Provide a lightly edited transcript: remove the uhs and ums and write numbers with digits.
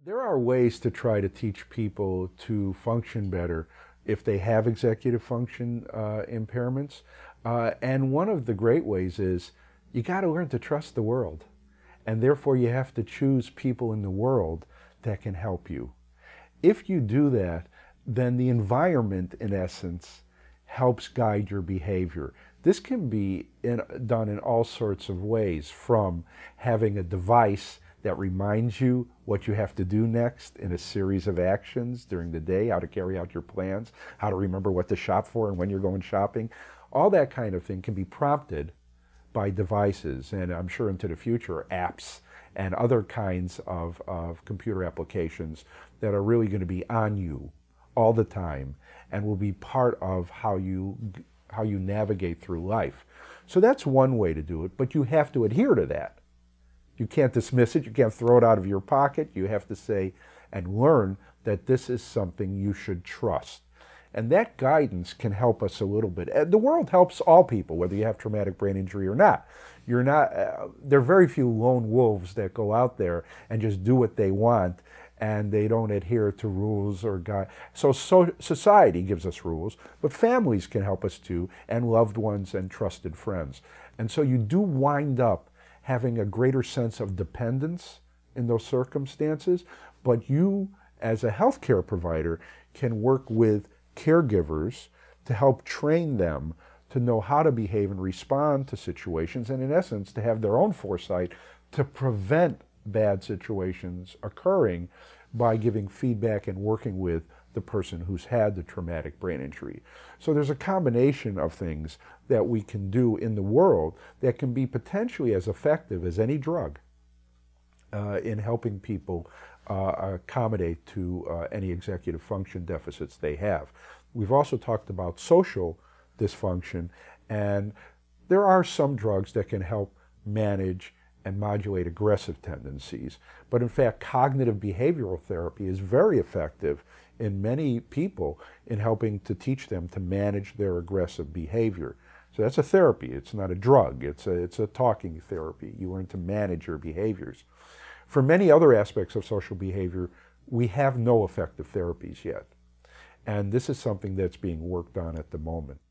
There are ways to try to teach people to function better if they have executive function impairments. And one of the great ways is you got to learn to trust the world. And therefore you have to choose people in the world that can help you. If you do that, then the environment, in essence, helps guide your behavior. This can be done in all sorts of ways, from having a device that reminds you what you have to do next in a series of actions during the day, how to carry out your plans, how to remember what to shop for and when you're going shopping. All that kind of thing can be prompted by devices, and I'm sure into the future, apps and other kinds of computer applications that are really going to be on you all the time and will be part of how you navigate through life. So that's one way to do it, but you have to adhere to that. You can't dismiss it, you can't throw it out of your pocket. You have to say and learn that this is something you should trust. And that guidance can help us a little bit. And the world helps all people, whether you have traumatic brain injury or not. There are very few lone wolves that go out there and just do what they want and they don't adhere to rules or guide. So society gives us rules, but families can help us too, and loved ones and trusted friends. And so you do wind up having a greater sense of dependence in those circumstances, but you, as a healthcare provider, can work with caregivers to help train them to know how to behave and respond to situations, and in essence, to have their own foresight to prevent bad situations occurring by giving feedback and working with the person who's had the traumatic brain injury. So there's a combination of things that we can do in the world that can be potentially as effective as any drug in helping people accommodate to any executive function deficits they have. We've also talked about social dysfunction, and there are some drugs that can help manage and modulate aggressive tendencies. But in fact, cognitive behavioral therapy is very effective in many people in helping to teach them to manage their aggressive behavior. So that's a therapy. It's not a drug. It's a talking therapy. You learn to manage your behaviors. For many other aspects of social behavior, we have no effective therapies yet. And this is something that's being worked on at the moment.